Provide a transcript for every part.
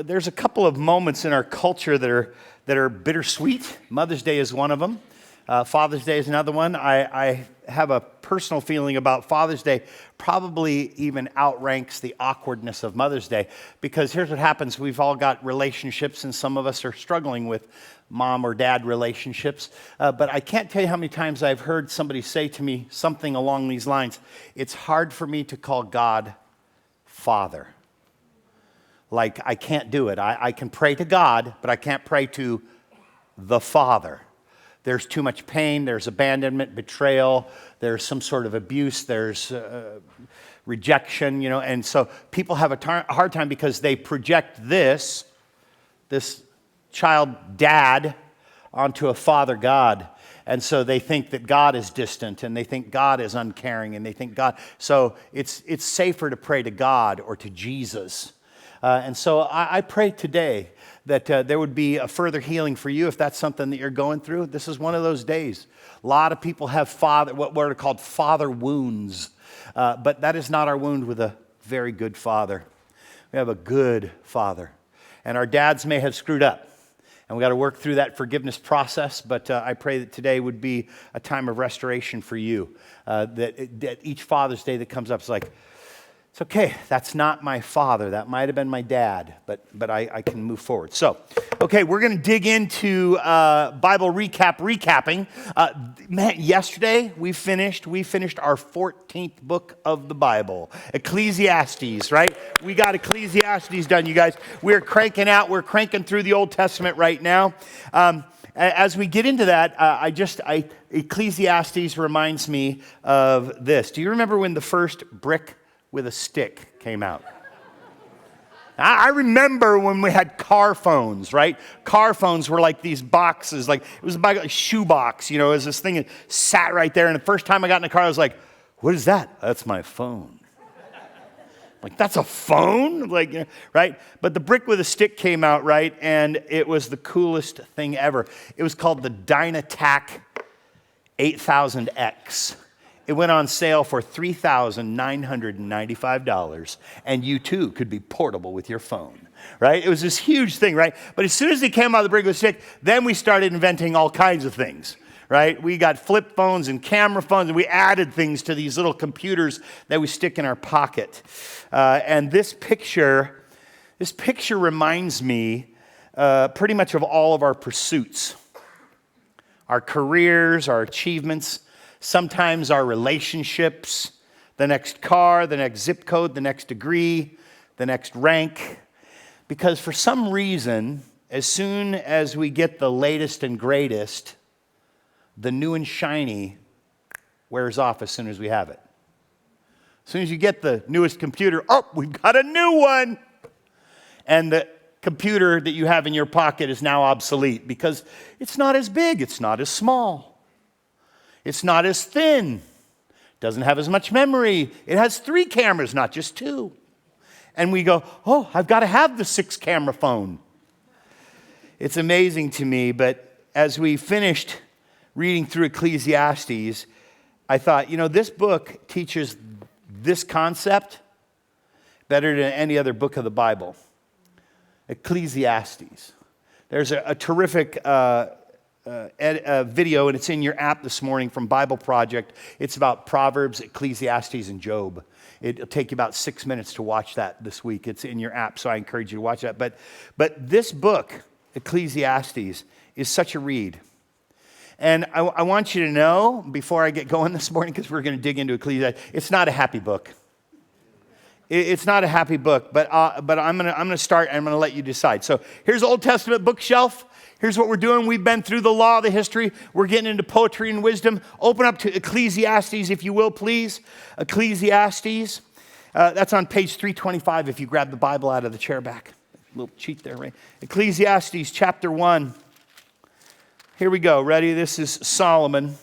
There's a couple of moments in our culture that are bittersweet. Mother's Day is one of them. Father's Day is another one. I have a personal feeling about Father's Day probably even outranks the awkwardness of Mother's Day, because here's what happens. We've all got relationships, and some of us are struggling with mom or dad relationships. But I can't tell you how many times I've heard somebody say to me something along these lines. It's hard for me to call God Father. Like, I can't do it. I can pray to God, but I can't pray to the Father. There's too much pain, there's abandonment, betrayal, there's some sort of abuse, there's rejection, and so people have a hard time because they project this child dad onto a father God. And so they think that God is distant, and they think God is uncaring, and they think God. So it's safer to pray to God or to Jesus. And so I pray today that there would be a further healing for you if that's something that you're going through. This is one of those days. A lot of people have what are called father wounds, but that is not our wound with a very good father. We have a good father, and our dads may have screwed up, and we got to work through that forgiveness process. But I pray that today would be a time of restoration for you. That each Father's Day that comes up is like, it's okay, that's not my father. That might have been my dad, but I can move forward. So, okay, we're going to dig into Bible recapping. Yesterday we finished our 14th book of the Bible, Ecclesiastes, right? We got Ecclesiastes done, you guys. We're cranking through the Old Testament right now. As we get into that, Ecclesiastes reminds me of this. Do you remember when the first brick with a stick came out? I remember when we had car phones, right? Car phones were like these boxes, like it was about a shoe box, it was this thing that sat right there. And the first time I got in the car, I was like, what is that? That's my phone. Like, that's a phone? Right? But the brick with a stick came out, right? And it was the coolest thing ever. It was called the Dynatac 8000X. It went on sale for $3,995, and you too could be portable with your phone, right? It was this huge thing, right? But as soon as it came out of the brick with a stick, then we started inventing all kinds of things, right? We got flip phones and camera phones, and we added things to these little computers that we stick in our pocket. And this picture reminds me pretty much of all of our pursuits, our careers, our achievements, sometimes our relationships, the next car, the next zip code, the next degree, the next rank. Because for some reason, as soon as we get the latest and greatest, the new and shiny wears off as soon as we have it. As soon as you get the newest computer, we've got a new one. And the computer that you have in your pocket is now obsolete because it's not as big, it's not as small. It's not as thin, doesn't have as much memory. It has 3 cameras, not just 2. And we go, I've got to have the 6-camera phone. It's amazing to me, but as we finished reading through Ecclesiastes, I thought, this book teaches this concept better than any other book of the Bible. Ecclesiastes. There's a terrific video, and it's in your app this morning from Bible Project. It's about Proverbs, Ecclesiastes, and Job. It'll take you about 6 minutes to watch that this week. It's in your app, so I encourage you to watch that. But this book, Ecclesiastes, is such a read. And I want you to know, before I get going this morning, because we're going to dig into Ecclesiastes, it's not a happy book. It's not a happy book, but I'm going to start, and I'm going to let you decide. So here's Old Testament bookshelf. Here's what we're doing. We've been through the law, the history. We're getting into poetry and wisdom. Open up to Ecclesiastes, if you will, please. Ecclesiastes. That's on page 325 if you grab the Bible out of the chair back. A little cheat there, right? Ecclesiastes chapter 1. Here we go. Ready? This is Solomon.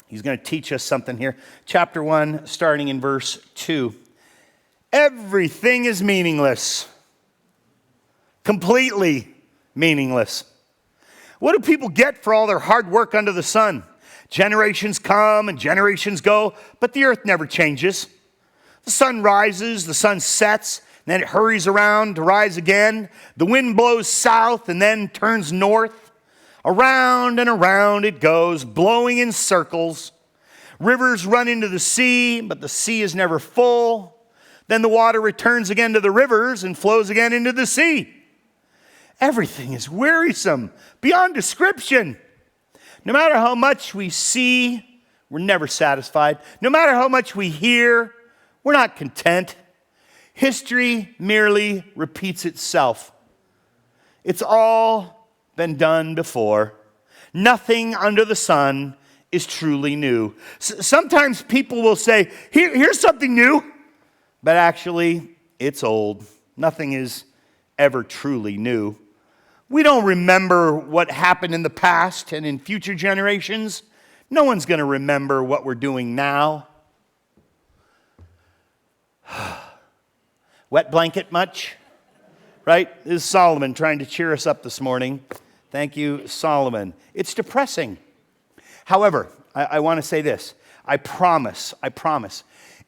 He's going to teach us something here. Chapter 1, starting in verse 2. Everything is meaningless. Completely meaningless. What do people get for all their hard work under the sun? Generations come and generations go, but the earth never changes. The sun rises, the sun sets. Then it hurries around to rise again. The wind blows south and then turns north. Around and around it goes, blowing in circles. Rivers run into the sea, but the sea is never full. Then the water returns again to the rivers and flows again into the sea. Everything is wearisome, beyond description. No matter how much we see, we're never satisfied. No matter how much we hear, we're not content. History merely repeats itself. It's all been done before. Nothing under the sun is truly new. Sometimes people will say, here's something new, but actually it's old. Nothing is ever truly new. We don't remember what happened in the past and in future generations. No one's going to remember what we're doing now. Wet blanket much? Right? This is Solomon trying to cheer us up this morning. Thank you, Solomon. It's depressing. However, I want to say this. I promise,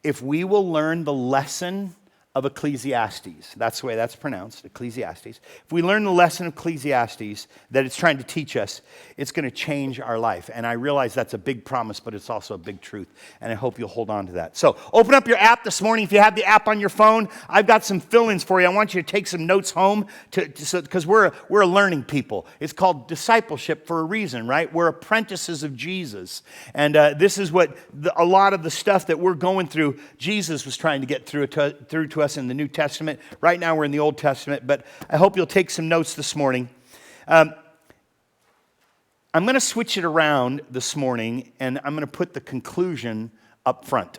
if we will learn the lesson of Ecclesiastes, that's the way that's pronounced, Ecclesiastes. If we learn the lesson of Ecclesiastes that it's trying to teach us, it's going to change our life. And I realize that's a big promise, but it's also a big truth. And I hope you'll hold on to that. So open up your app this morning. If you have the app on your phone, I've got some fill-ins for you. I want you to take some notes home because we're a learning people. It's called discipleship for a reason, right? We're apprentices of Jesus. And this is what a lot of the stuff that we're going through, Jesus was trying to get through to us in the New Testament. Right now we're in the Old Testament, but I hope you'll take some notes this morning. I'm going to switch it around this morning, and I'm going to put the conclusion up front.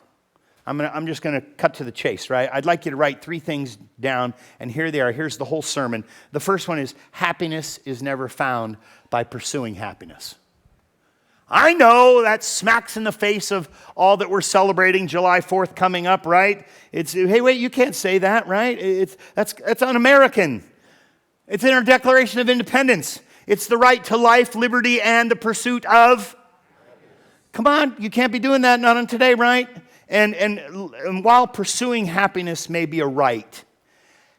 I'm just going to cut to the chase, right? I'd like you to write 3 things down, and here they are. Here's the whole sermon. The first one is, happiness is never found by pursuing happiness. I know that smacks in the face of all that we're celebrating July 4th coming up, right? It's, hey, wait, you can't say that, right? That's un-American. It's in our Declaration of Independence. It's the right to life, liberty, and the pursuit of. Come on, you can't be doing that, not on today, right? And while pursuing happiness may be a right,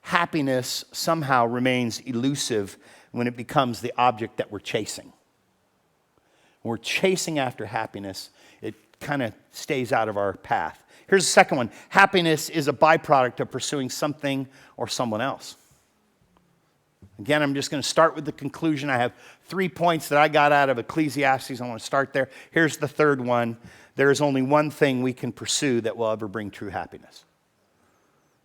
happiness somehow remains elusive when it becomes the object that we're chasing. When we're chasing after happiness, it kind of stays out of our path. Here's the second one. Happiness is a byproduct of pursuing something or someone else. Again, I'm just going to start with the conclusion. I have 3 points that I got out of Ecclesiastes. I want to start there. Here's the third one. There is only one thing we can pursue that will ever bring true happiness.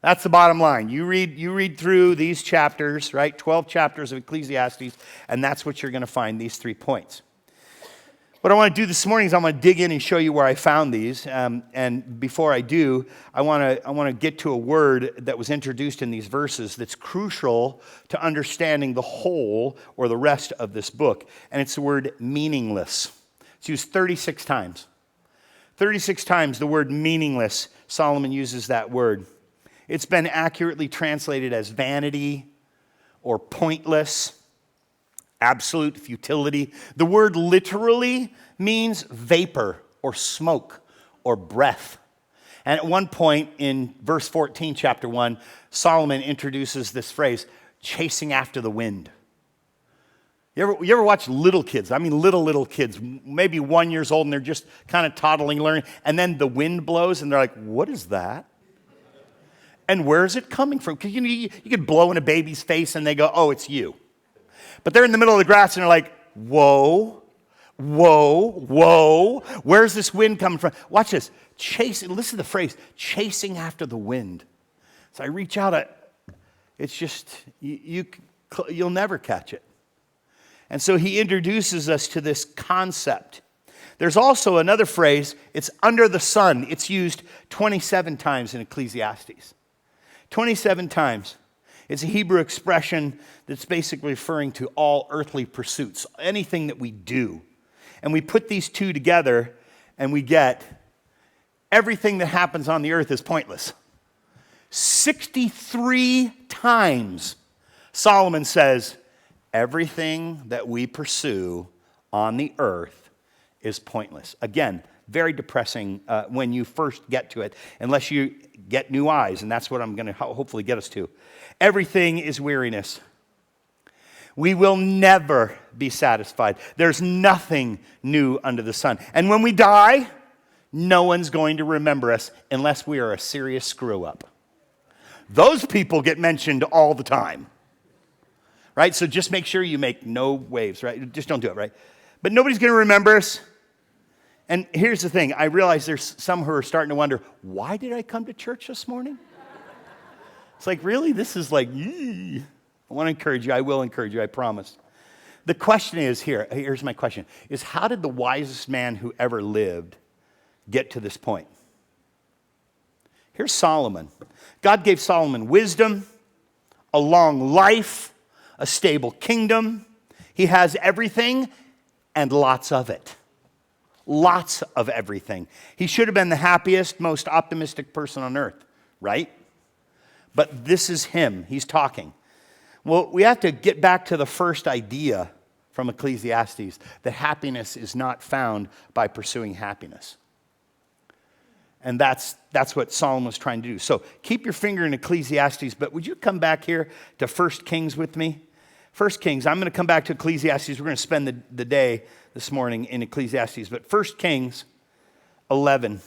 That's the bottom line. You read through these chapters, right? 12 chapters of Ecclesiastes, and that's what you're going to find, these 3 points. What I want to do this morning is I want to dig in and show you where I found these. And before I do, I want to get to a word that was introduced in these verses that's crucial to understanding the whole or the rest of this book. And it's the word meaningless. It's used 36 times. 36 times the word meaningless, Solomon uses that word. It's been accurately translated as vanity or pointless. Absolute futility. The word literally means vapor or smoke or breath. And at one point in verse 14, chapter 1, Solomon introduces this phrase, chasing after the wind. You ever watch little kids? I mean little kids, maybe 1 year old, and they're just kind of toddling, learning, and then the wind blows, and they're like, what is that? And where is it coming from? Because you could blow in a baby's face, and they go, oh, it's you. But they're in the middle of the grass and they're like, whoa, where's this wind coming from? Watch this, listen to the phrase, chasing after the wind. So I reach out, it's just, you'll never catch it. And so he introduces us to this concept. There's also another phrase, it's under the sun. It's used 27 times in Ecclesiastes. 27 times. It's a Hebrew expression that's basically referring to all earthly pursuits, anything that we do. And we put these two together and we get everything that happens on the earth is pointless. 63 times Solomon says, everything that we pursue on the earth is pointless. Again, very depressing when you first get to it, unless you get new eyes, and that's what I'm going to hopefully get us to. Everything is weariness. We will never be satisfied. There's nothing new under the sun. And when we die, no one's going to remember us unless we are a serious screw-up. Those people get mentioned all the time, right? So just make sure you make no waves, right? Just don't do it, right? But nobody's going to remember us. And here's the thing. I realize there's some who are starting to wonder, why did I come to church this morning? It's like, really? This is like, I want to encourage you. I will encourage you, I promise. The question is here's my question, is how did the wisest man who ever lived get to this point? Here's Solomon. God gave Solomon wisdom, a long life, a stable kingdom. He has everything and lots of it. Lots of everything. He should have been the happiest, most optimistic person on earth, right? But this is him. He's talking. Well, we have to get back to the first idea from Ecclesiastes, that happiness is not found by pursuing happiness. And that's what Solomon was trying to do. So keep your finger in Ecclesiastes, but would you come back here to 1 Kings with me? 1 Kings, I'm going to come back to Ecclesiastes. We're going to spend the day this morning in Ecclesiastes. But 1 Kings 11.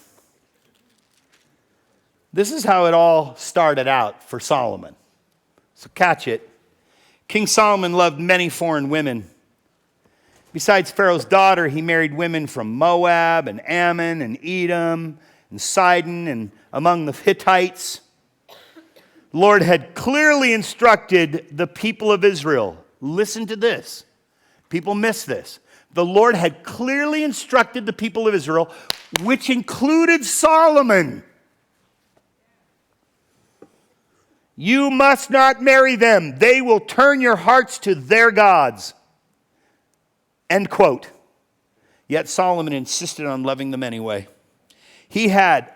This is how it all started out for Solomon. So catch it. King Solomon loved many foreign women. Besides Pharaoh's daughter, he married women from Moab and Ammon and Edom and Sidon and among the Hittites. The Lord had clearly instructed the people of Israel. Listen to this. People miss this. The Lord had clearly instructed the people of Israel, which included Solomon. You must not marry them. They will turn your hearts to their gods. End quote. Yet Solomon insisted on loving them anyway. He had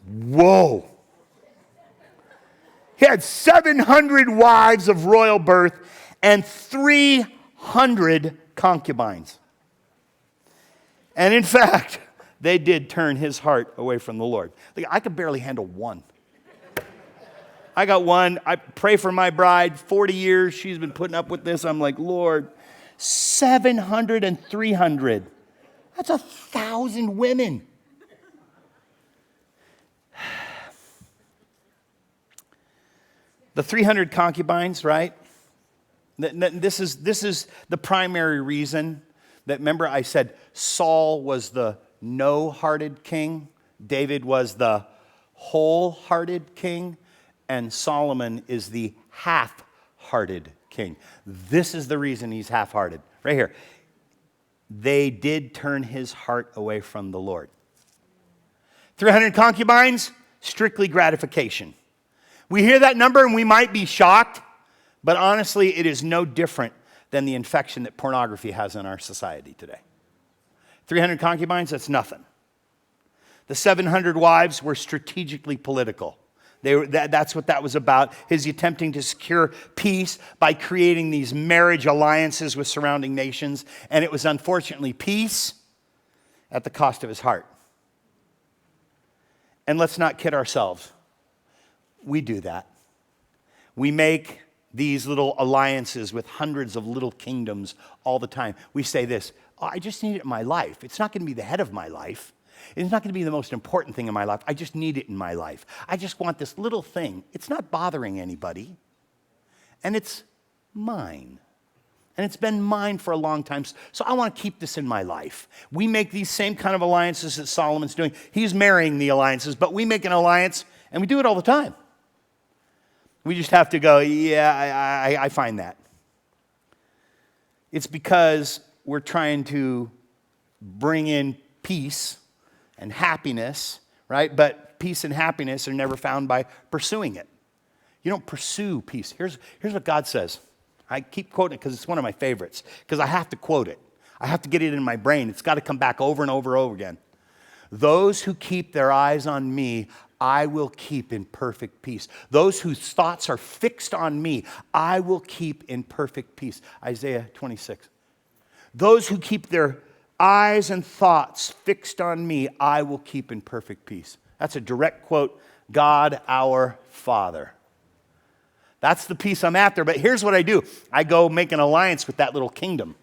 whoa. He had 700 wives of royal birth and 300 concubines. And in fact, they did turn his heart away from the Lord. Like, I could barely handle one. I got one. I pray for my bride. 40 years she's been putting up with this. I'm like, Lord, 700 and 300. That's 1,000 women. The 300 concubines, right? This is the primary reason that, remember I said Saul was the no-hearted king, David was the whole-hearted king, and Solomon is the half-hearted king. This is the reason he's half-hearted. Right here. They did turn his heart away from the Lord. 300 concubines, strictly gratification. We hear that number and we might be shocked, but honestly, it is no different than the infection that pornography has in our society today. 300 concubines, that's nothing. The 700 wives were strategically political. That's what that was about. His attempting to secure peace by creating these marriage alliances with surrounding nations. And it was unfortunately peace at the cost of his heart. And let's not kid ourselves. We do that. We make these little alliances with hundreds of little kingdoms all the time. We say this, I just need it in my life. It's not going to be the head of my life. It's not going to be the most important thing in my life. I just need it in my life. I just want this little thing. It's not bothering anybody. And it's mine. And it's been mine for a long time. So I want to keep this in my life. We make these same kind of alliances that Solomon's doing. He's marrying the alliances, but we make an alliance, and we do it all the time. We just have to go, yeah, I find that. It's because we're trying to bring in peace and happiness, right? But peace and happiness are never found by pursuing it. You don't pursue peace. Here's what God says. I keep quoting it because it's one of my favorites, because I have to quote it. I have to get it in my brain. It's got to come back over and over and over again. Those who keep their eyes on me, I will keep in perfect peace. Those whose thoughts are fixed on me, I will keep in perfect peace. Isaiah 26. Those who keep their eyes and thoughts fixed on me, I will keep in perfect peace. That's a direct quote, God our Father. That's the peace I'm after, but here's what I do. I go make an alliance with that little kingdom.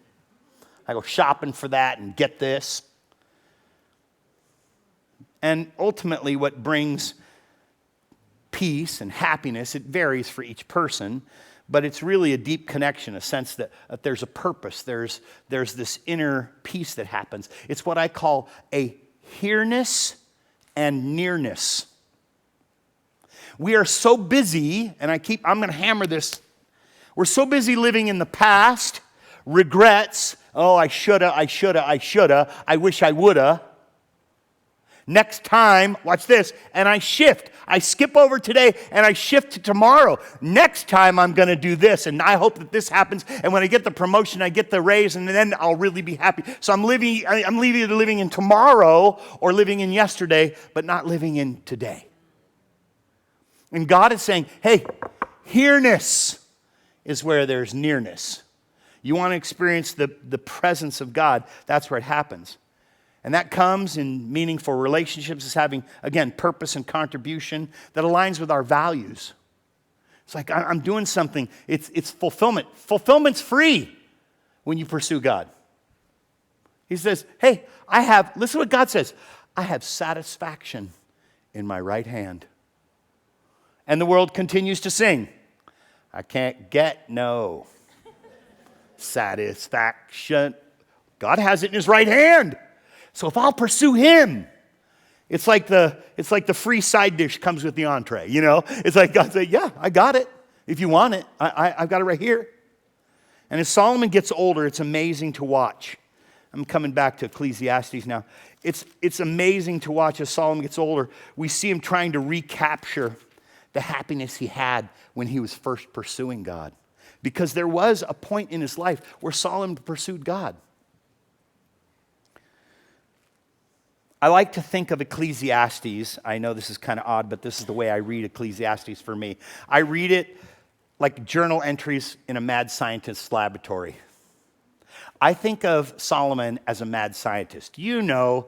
I go shopping for that and get this. And ultimately what brings peace and happiness, it varies for each person, but it's really a deep connection, a sense that there's a purpose, there's this inner peace that happens. It's what I call a here-ness and nearness. We are so busy, and I'm going to hammer this, we're so busy living in the past, regrets, oh, I shoulda, I wish I woulda. Next time, watch this, and I shift. I skip over today and I shift to tomorrow. Next time I'm going to do this, and I hope that this happens. And when I get the promotion, I get the raise, and then I'll really be happy. So I'm either living in tomorrow or living in yesterday, but not living in today. And God is saying, hey, here-ness is where there's nearness. You want to experience the presence of God, that's where it happens. And that comes in meaningful relationships as having, again, purpose and contribution that aligns with our values. It's like I'm doing something. It's fulfillment. Fulfillment's free when you pursue God. He says, hey, listen to what God says, I have satisfaction in my right hand. And the world continues to sing, I can't get no satisfaction. God has it in his right hand. So if I'll pursue him, it's like the free side dish comes with the entree, you know? It's like God said, yeah, I got it. If you want it, I've got it right here. And as Solomon gets older, it's amazing to watch. I'm coming back to Ecclesiastes now. It's amazing to watch as Solomon gets older. We see him trying to recapture the happiness he had when he was first pursuing God. Because there was a point in his life where Solomon pursued God. I like to think of Ecclesiastes. I know this is kind of odd, but this is the way I read Ecclesiastes for me. I read it like journal entries in a mad scientist's laboratory. I think of Solomon as a mad scientist. You know,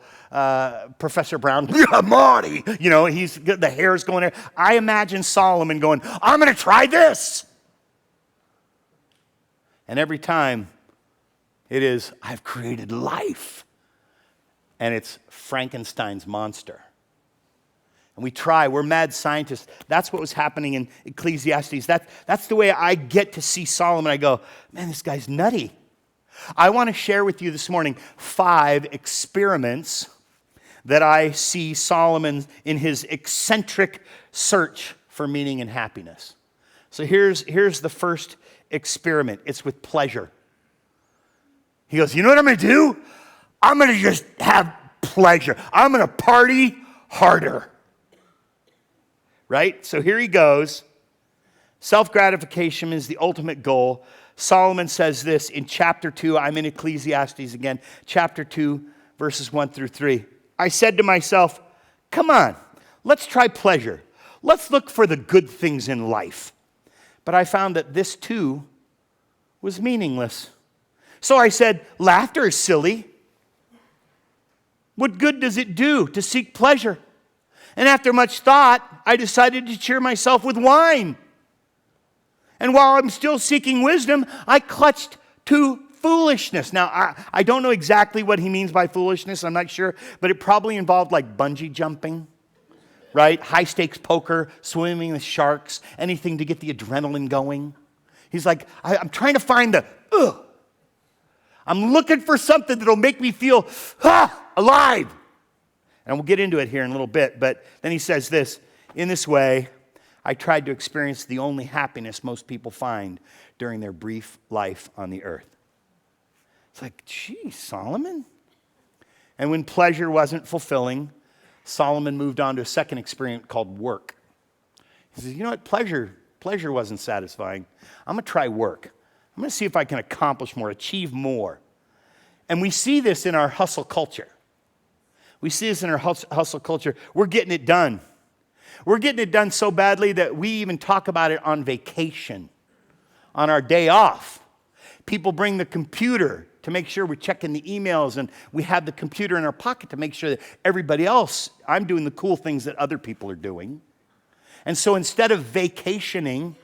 Professor Brown, yeah, Marty, you know, the hair's going there. I imagine Solomon going, I'm going to try this. And every time it is, I've created life. And it's Frankenstein's monster. And we're mad scientists. That's what was happening in Ecclesiastes. That's the way I get to see Solomon. I go, man, this guy's nutty. I want to share with you this morning 5 experiments that I see Solomon in his eccentric search for meaning and happiness. So here's the first experiment. It's with pleasure. He goes, you know what I'm going to do? I'm going to just have pleasure. I'm going to party harder. Right? So here he goes. Self-gratification is the ultimate goal. Solomon says this in chapter 2. I'm in Ecclesiastes again. Chapter 2, verses 1 through 3. I said to myself, come on, let's try pleasure. Let's look for the good things in life. But I found that this too was meaningless. So I said, laughter is silly. What good does it do to seek pleasure? And after much thought, I decided to cheer myself with wine. And while I'm still seeking wisdom, I clutched to foolishness. Now, I don't know exactly what he means by foolishness. I'm not sure. But it probably involved like bungee jumping, right? High-stakes poker, swimming with sharks, anything to get the adrenaline going. He's like, I'm trying to find I'm looking for something that'll make me feel alive. And we'll get into it here in a little bit. But then he says this, in this way, I tried to experience the only happiness most people find during their brief life on the earth. It's like, geez, Solomon? And when pleasure wasn't fulfilling, Solomon moved on to a second experiment called work. He says, you know what, pleasure wasn't satisfying. I'm going to try work. I'm going to see if I can accomplish more, achieve more. And we see this in our hustle culture. We see this in our hustle culture. We're getting it done. We're getting it done so badly that we even talk about it on vacation, on our day off. People bring the computer to make sure we're checking the emails, and we have the computer in our pocket to make sure that everybody else, I'm doing the cool things that other people are doing. And so instead of vacationing,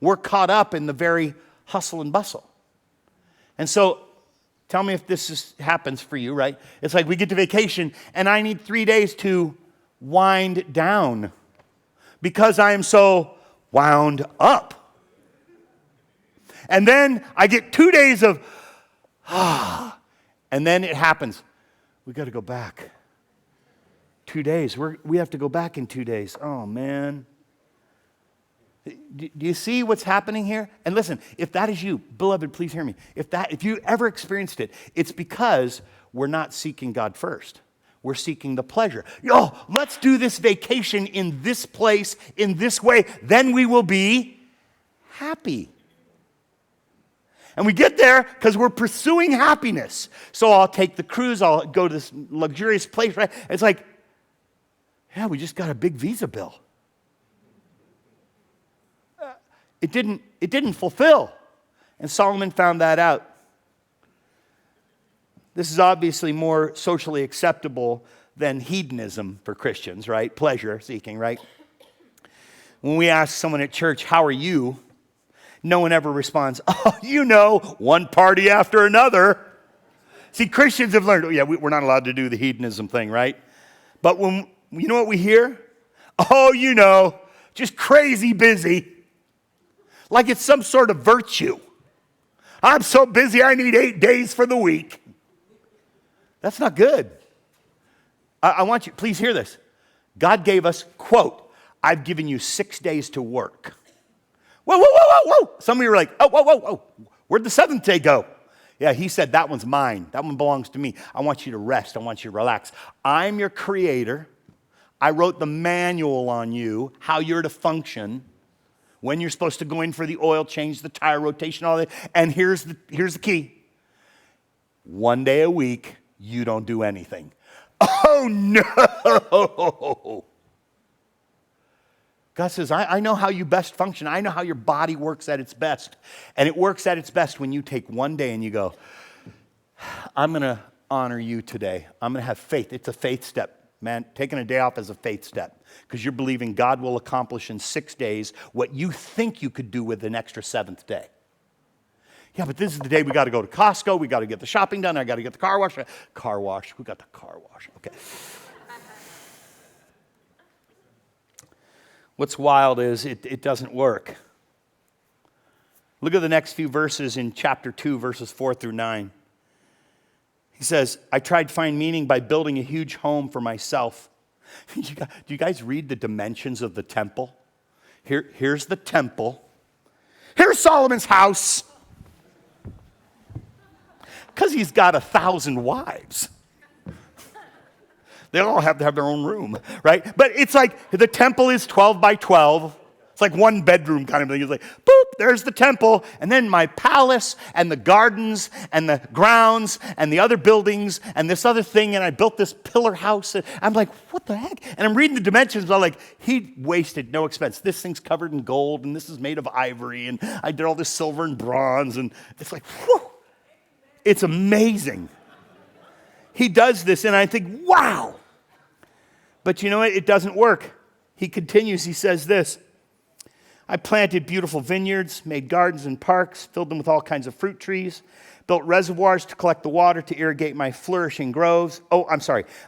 we're caught up in the very hustle and bustle. And so tell me if happens for you, right? It's like we get to vacation, and I need 3 days to wind down because I am so wound up. And then I get 2 days of, and then it happens. We got to go back. 2 days. We have to go back in 2 days. Oh, man. Do you see what's happening here? And listen, if that is you, beloved, please hear me. If you ever experienced it, it's because we're not seeking God first. We're seeking the pleasure. Let's do this vacation in this place, in this way. Then we will be happy. And we get there because we're pursuing happiness. So I'll take the cruise. I'll go to this luxurious place, right? It's like, yeah, we just got a big visa bill. It didn't fulfill. And Solomon found that out. This is obviously more socially acceptable than hedonism for Christians, right? Pleasure seeking, right? When we ask someone at church, how are you? No one ever responds, one party after another. See, Christians have learned, we're not allowed to do the hedonism thing, right? But when, you know what we hear? Just crazy busy. Like it's some sort of virtue. I'm so busy, I need 8 days for the week. That's not good. I want you, please hear this. God gave us, quote, I've given you 6 days to work. Whoa. Some of you are like, whoa. Where'd the seventh day go? Yeah, he said, that one's mine. That one belongs to me. I want you to rest. I want you to relax. I'm your creator. I wrote the manual on you, how you're to function, when you're supposed to go in for the oil change, the tire rotation, all that. And here's the key. 1 day a week, you don't do anything. Oh, no. God says, I know how you best function. I know how your body works at its best. And it works at its best when you take 1 day and you go, I'm going to honor you today. I'm going to have faith. It's a faith step. Man, taking a day off is a faith step because you're believing God will accomplish in 6 days what you think you could do with an extra seventh day. Yeah, but this is the day we got to go to Costco. We got to get the shopping done. I got to get the car wash. Car wash. We got the car wash. Okay. What's wild is it doesn't work. Look at the next few verses in chapter 2, verses 4 through 9. He says, I tried to find meaning by building a huge home for myself. Do you guys read the dimensions of the temple? Here's the temple. Here's Solomon's house. Because he's got 1,000 wives. They all have to have their own room, right? But it's like the temple is 12 by 12. It's like one bedroom kind of thing. It's like, boop, there's the temple. And then my palace and the gardens and the grounds and the other buildings and this other thing. And I built this pillar house. And I'm like, what the heck? And I'm reading the dimensions. And I'm like, he wasted no expense. This thing's covered in gold and this is made of ivory. And I did all this silver and bronze. And it's like, whew. It's amazing. He does this and I think, wow. But you know what? It doesn't work. He continues. He says this. I planted beautiful vineyards, made gardens and parks, filled them with all kinds of fruit trees, built reservoirs to collect the water to irrigate my flourishing groves.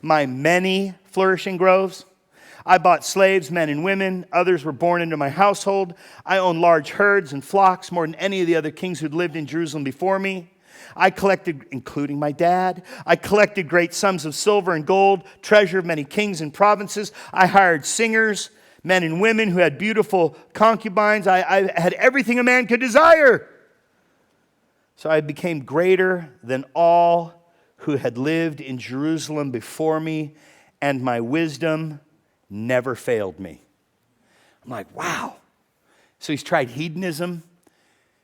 My many flourishing groves. I bought slaves, men and women. Others were born into my household. I owned large herds and flocks, more than any of the other kings who'd lived in Jerusalem before me. I collected, including my dad, I collected great sums of silver and gold, treasure of many kings and provinces. I hired singers, men and women who had beautiful concubines. I had everything a man could desire. So I became greater than all who had lived in Jerusalem before me, and my wisdom never failed me. I'm like, wow. So he's tried hedonism.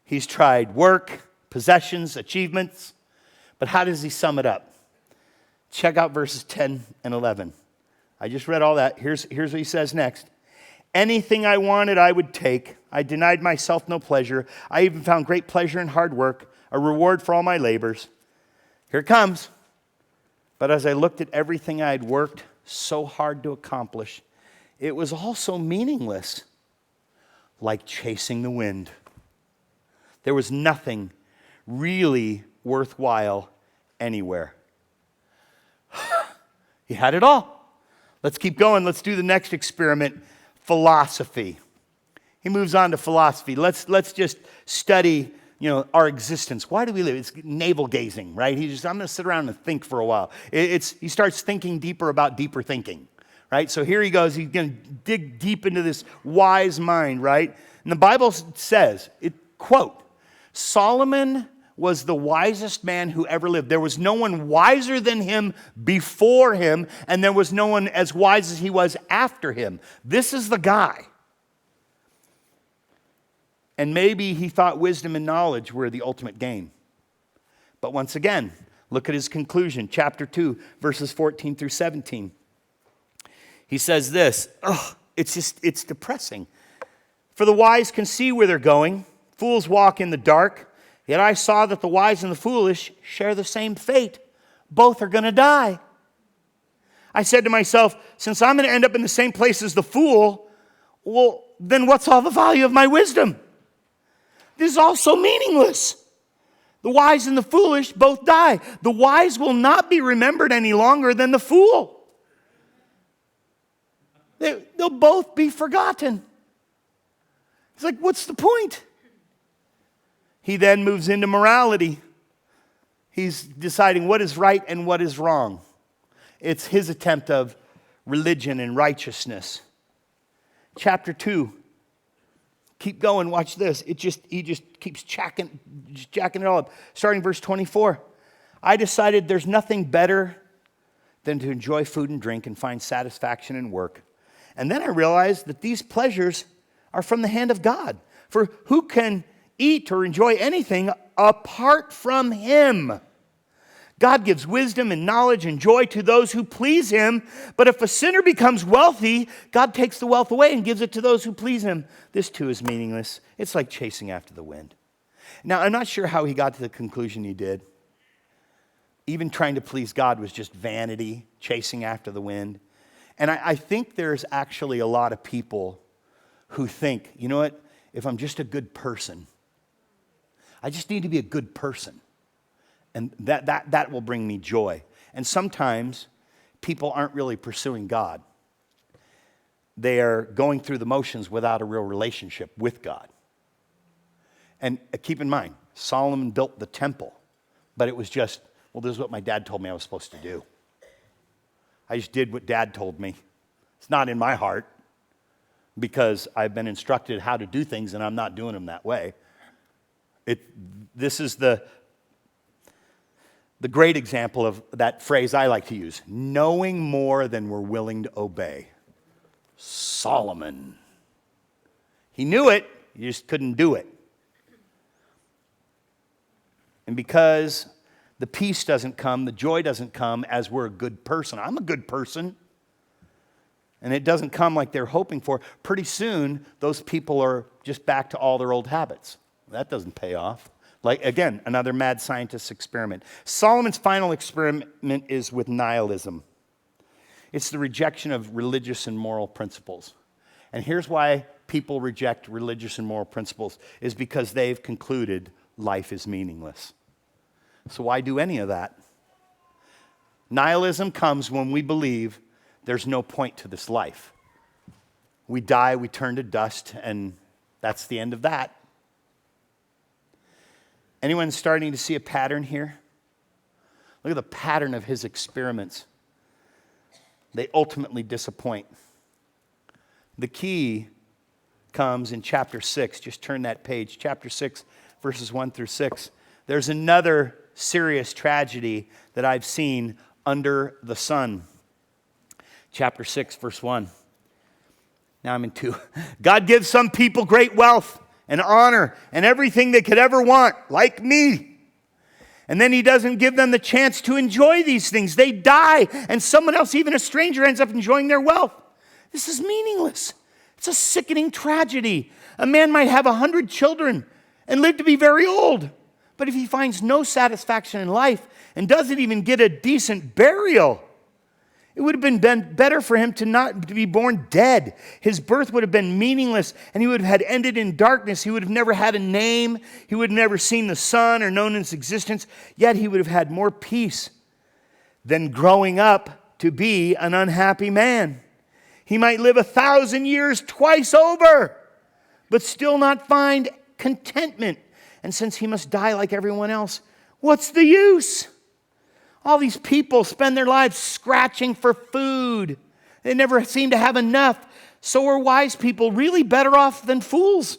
He's tried work, possessions, achievements. But how does he sum it up? Check out verses 10 and 11. I just read all that. Here's what he says next. Anything I wanted, I would take. I denied myself no pleasure. I even found great pleasure in hard work, a reward for all my labors. Here it comes. But as I looked at everything I had worked so hard to accomplish, it was also meaningless, like chasing the wind. There was nothing really worthwhile anywhere. He had it all. Let's keep going. Let's do the next experiment, philosophy. He moves on to philosophy. Let's just study, our existence. Why do we live? It's navel gazing, right? I'm going to sit around and think for a while. He starts thinking deeper about deeper thinking, right? So here he goes. He's going to dig deep into this wise mind, right? And the Bible says, quote, Solomon was the wisest man who ever lived. There was no one wiser than him before him, and there was no one as wise as he was after him. This is the guy. And maybe he thought wisdom and knowledge were the ultimate gain. But once again, look at his conclusion, chapter 2, verses 14 through 17. He says this, it's depressing. For the wise can see where they're going. Fools walk in the dark. Yet I saw that the wise and the foolish share the same fate. Both are going to die. I said to myself, since I'm going to end up in the same place as the fool, well, then what's all the value of my wisdom? This is also meaningless. The wise and the foolish both die. The wise will not be remembered any longer than the fool. They'll both be forgotten. It's like, what's the point? He then moves into morality. He's deciding what is right and what is wrong. It's his attempt of religion and righteousness. Chapter 2. Keep going, watch this. He just keeps jacking it all up. Starting verse 24. I decided there's nothing better than to enjoy food and drink and find satisfaction in work. And then I realized that these pleasures are from the hand of God. For who can eat or enjoy anything apart from him? God gives wisdom and knowledge and joy to those who please him. But if a sinner becomes wealthy, God takes the wealth away and gives it to those who please him. This too is meaningless. It's like chasing after the wind. Now, I'm not sure how he got to the conclusion he did. Even trying to please God was just vanity, chasing after the wind. And I think there's actually a lot of people who think, you know what, if I'm just a good person, I just need to be a good person. And that will bring me joy. And sometimes people aren't really pursuing God. They are going through the motions without a real relationship with God. And keep in mind, Solomon built the temple, but it was just, well, this is what my dad told me I was supposed to do. I just did what dad told me. It's not in my heart because I've been instructed how to do things and I'm not doing them that way. This is the great example of that phrase I like to use, knowing more than we're willing to obey. Solomon. He knew it, he just couldn't do it. And because the peace doesn't come, the joy doesn't come as we're a good person. I'm a good person. And it doesn't come like they're hoping for. Pretty soon, those people are just back to all their old habits. That doesn't pay off. Like, again, another mad scientist experiment. Solomon's final experiment is with nihilism. It's the rejection of religious and moral principles. And here's why people reject religious and moral principles, is because they've concluded life is meaningless. So why do any of that? Nihilism comes when we believe there's no point to this life. We die, we turn to dust, and that's the end of that. Anyone starting to see a pattern here? Look at the pattern of his experiments. They ultimately disappoint. The key comes in chapter 6. Just turn that page. Chapter 6, verses 1 through 6. There's another serious tragedy that I've seen under the sun. Chapter 6, verse 1. Now I'm in 2. God gives some people great wealth and honor and everything they could ever want, like me. And then he doesn't give them the chance to enjoy these things. They die, and someone else, even a stranger, ends up enjoying their wealth. This is meaningless. It's a sickening tragedy. A man might have 100 children and live to be very old. But if he finds no satisfaction in life and doesn't even get a decent burial, it would have been better for him to be born dead. His birth would have been meaningless, and he would have had ended in darkness. He would have never had a name. He would have never seen the sun or known its existence. Yet he would have had more peace than growing up to be an unhappy man. He might live 1,000 years twice over, but still not find contentment. And since he must die like everyone else, what's the use? All these people spend their lives scratching for food. They never seem to have enough. So are wise people really better off than fools?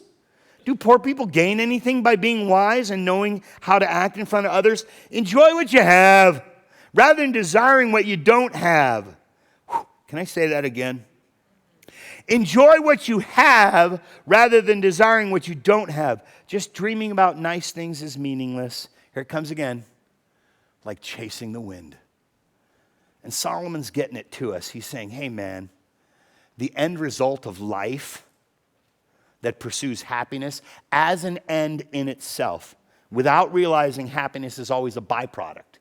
Do poor people gain anything by being wise and knowing how to act in front of others? Enjoy what you have rather than desiring what you don't have. Whew. Can I say that again? Enjoy what you have rather than desiring what you don't have. Just dreaming about nice things is meaningless. Here it comes again. Like chasing the wind. And Solomon's getting it to us. He's saying, hey man, the end result of life that pursues happiness as an end in itself, without realizing happiness is always a byproduct,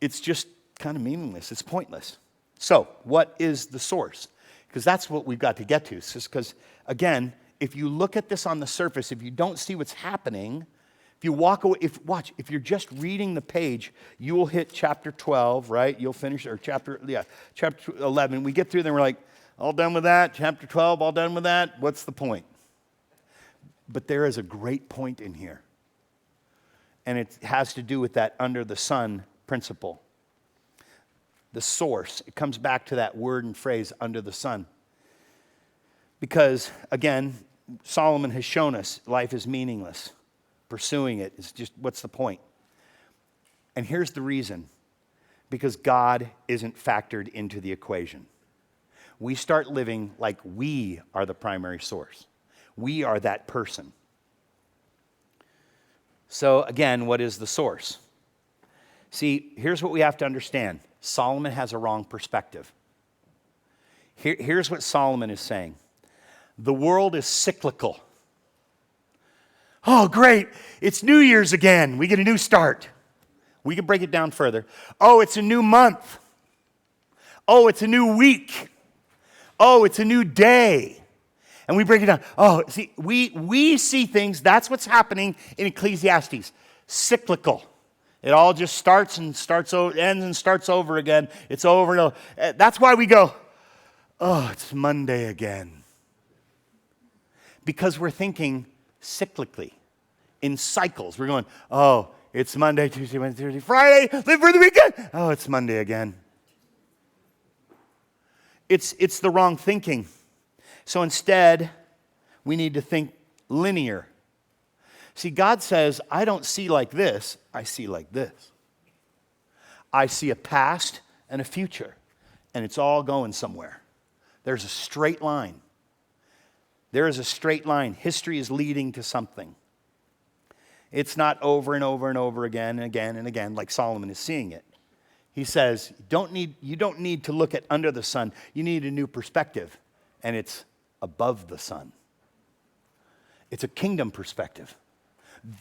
it's just kind of meaningless. It's pointless. So, what is the source? Because that's what we've got to get to. It's just because, again, if you look at this on the surface, if you don't see what's happening, if you walk away, if you're just reading the page, you will hit chapter 12, right? You'll finish, or chapter 11. We get through there and we're like, all done with that? Chapter 12, all done with that? What's the point? But there is a great point in here. And it has to do with that under the sun principle. The source. It comes back to that word and phrase, under the sun. Because, again, Solomon has shown us life is meaningless. Pursuing it is just, what's the point? And here's the reason. Because God isn't factored into the equation. We start living like we are the primary source. We are that person. So, again, what is the source? See, here's what we have to understand. Solomon has a wrong perspective. Here's what Solomon is saying. The world is cyclical. Oh, great. It's New Year's again. We get a new start. We can break it down further. Oh, it's a new month. Oh, it's a new week. Oh, it's a new day. And we break it down. Oh, see, we see things, that's what's happening in Ecclesiastes. Cyclical. It all just ends and starts over again. It's over and over. That's why we go, oh, it's Monday again. Because we're thinking cyclically, in cycles. We're going, oh, it's Monday, Tuesday, Wednesday, Thursday, Friday. Live for the weekend. Oh, it's Monday again. It's the wrong thinking. So instead, we need to think linear. See, God says, I don't see like this, I see like this. I see a past and a future, and it's all going somewhere. There's a straight line. There is a straight line. History is leading to something. It's not over and over and over again and again and again like Solomon is seeing it. He says, you don't need to look at under the sun. You need a new perspective, and it's above the sun. It's a kingdom perspective.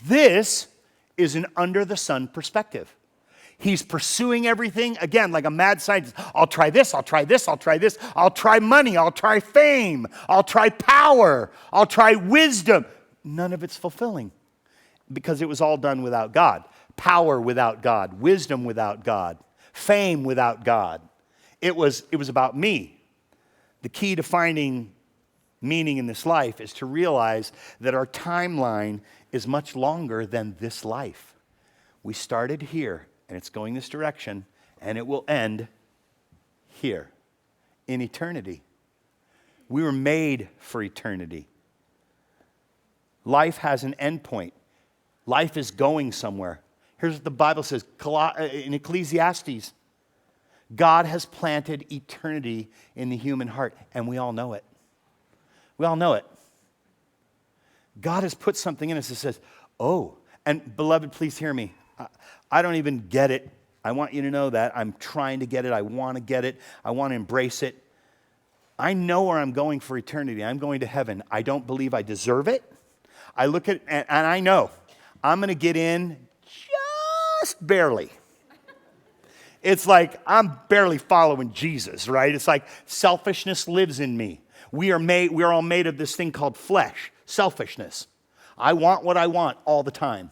This is an under the sun perspective. He's pursuing everything, again, like a mad scientist. I'll try this, I'll try this, I'll try this. I'll try money, I'll try fame, I'll try power, I'll try wisdom. None of it's fulfilling because it was all done without God. Power without God, wisdom without God, fame without God. It was about me. The key to finding meaning in this life is to realize that our timeline is much longer than this life. We started here, and it's going this direction, and it will end here in eternity. We were made for eternity. Life has an end point. Life is going somewhere. Here's what the Bible says in Ecclesiastes. God has planted eternity in the human heart, and we all know it. We all know it. God has put something in us that says, oh, and beloved, please hear me. I don't even get it. I want you to know that. I'm trying to get it. I want to get it. I want to embrace it. I know where I'm going for eternity. I'm going to heaven. I don't believe I deserve it. I look at, and I know I'm going to get in just barely. It's like I'm barely following Jesus, right? It's like selfishness lives in me. We are all made of this thing called flesh, selfishness. I want what I want all the time.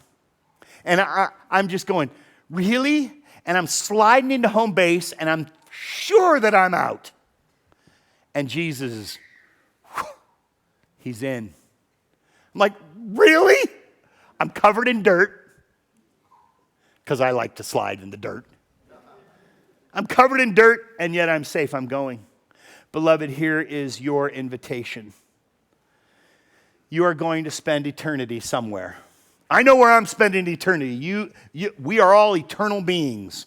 And I'm just going, really? And I'm sliding into home base, and I'm sure that I'm out. And Jesus is, he's in. I'm like, really? I'm covered in dirt, because I like to slide in the dirt. I'm covered in dirt, and yet I'm safe. I'm going. Beloved, here is your invitation. You are going to spend eternity somewhere. I know where I'm spending eternity. We are all eternal beings.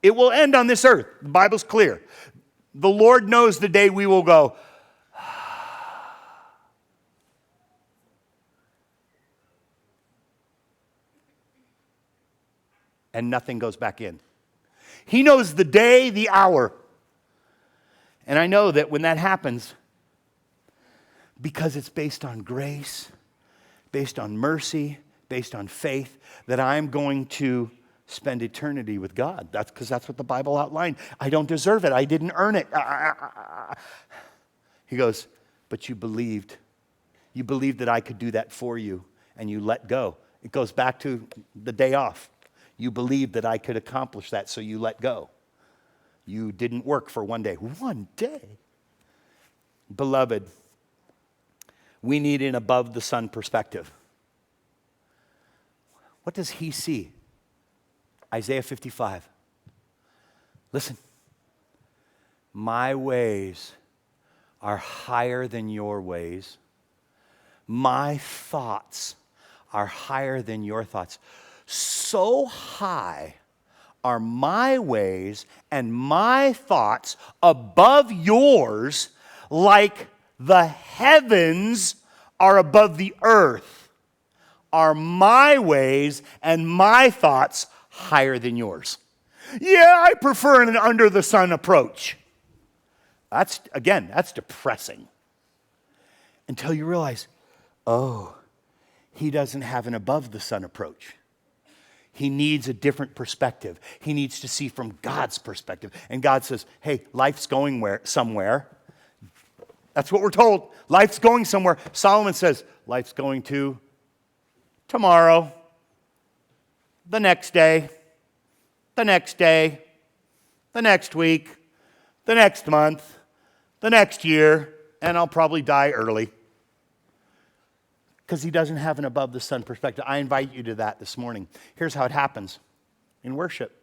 It will end on this earth. The Bible's clear. The Lord knows the day we will go, and nothing goes back in. He knows the day, the hour. And I know that when that happens, because it's based on grace, based on mercy, based on faith, that I'm going to spend eternity with God. That's because that's what the Bible outlined. I don't deserve it. I didn't earn it. He goes, but you believed. You believed that I could do that for you, and you let go. It goes back to the day off. You believed that I could accomplish that, so you let go. You didn't work for one day. One day. Beloved, we need an above-the-sun perspective. What does he see? Isaiah 55. Listen. My ways are higher than your ways. My thoughts are higher than your thoughts. So high are my ways and my thoughts above yours, like the heavens are above the earth. Are my ways and my thoughts higher than yours? Yeah, I prefer an under-the-sun approach. That's depressing. Until you realize, oh, he doesn't have an above-the-sun approach. He needs a different perspective. He needs to see from God's perspective. And God says, hey, life's going somewhere. That's what we're told. Life's going somewhere. Solomon says, life's going to tomorrow, the next day, the next day, the next week, the next month, the next year, and I'll probably die early. Because he doesn't have an above-the-sun perspective. I invite you to that this morning. Here's how it happens in worship.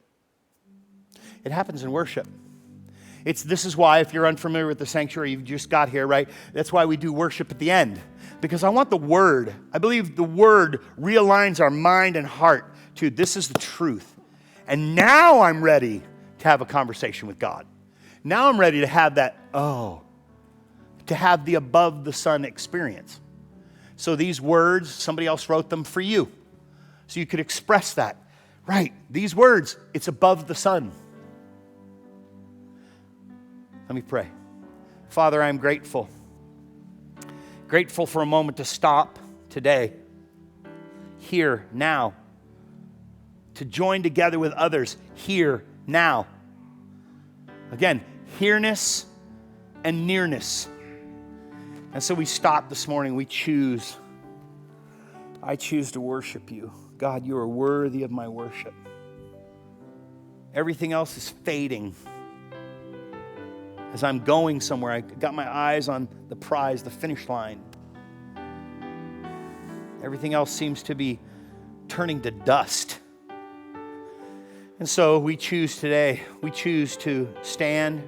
It happens in worship. This is why, if you're unfamiliar with the sanctuary, you've just got here, right? That's why we do worship at the end. Because I want the Word. I believe the Word realigns our mind and heart to this is the truth. And now I'm ready to have a conversation with God. Now I'm ready to have that, to have the above-the-sun experience. So these words, somebody else wrote them for you. So you could express that. Right, these words, it's above the sun. Let me pray. Father, I'm grateful. Grateful for a moment to stop today, here, now. To join together with others, here, now. Again, here-ness and nearness. And so we stop this morning. We choose. I choose to worship you. God, you are worthy of my worship. Everything else is fading. As I'm going somewhere, I got my eyes on the prize, the finish line. Everything else seems to be turning to dust. And so we choose today. We choose to stand,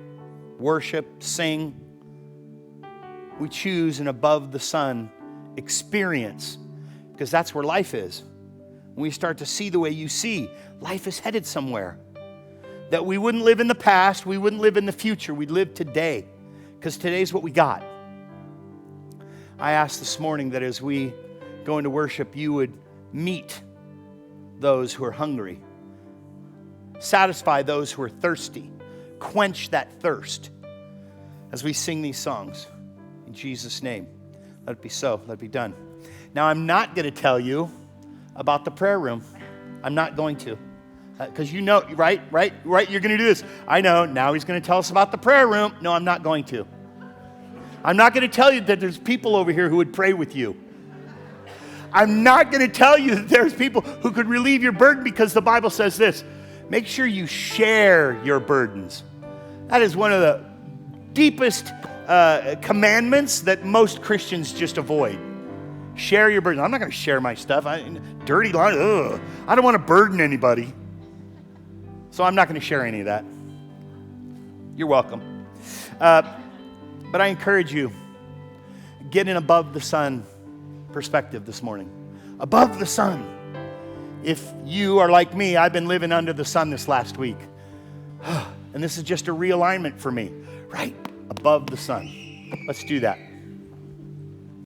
worship, sing. We choose an above-the-sun experience because that's where life is. When we start to see the way you see, life is headed somewhere. That we wouldn't live in the past, we wouldn't live in the future, we'd live today because today's what we got. I ask this morning that as we go into worship, you would meet those who are hungry, satisfy those who are thirsty, quench that thirst. as we sing these songs. In Jesus' name, let it be so, let it be done. Now, I'm not going to tell you about the prayer room. I'm not going to. Because you know, right, you're going to do this. I know, now he's going to tell us about the prayer room. No, I'm not going to. I'm not going to tell you that there's people over here who would pray with you. I'm not going to tell you that there's people who could relieve your burden, because the Bible says this: make sure you share your burdens. That is one of the deepest commandments that most Christians just avoid. Share your burden. I'm not going to share my stuff. Dirty line. Ugh. I don't want to burden anybody. So I'm not going to share any of that. You're welcome. But I encourage you, get an above the sun perspective this morning. Above the sun. If you are like me, I've been living under the sun this last week. And this is just a realignment for me. Right? Above the sun. Let's do that.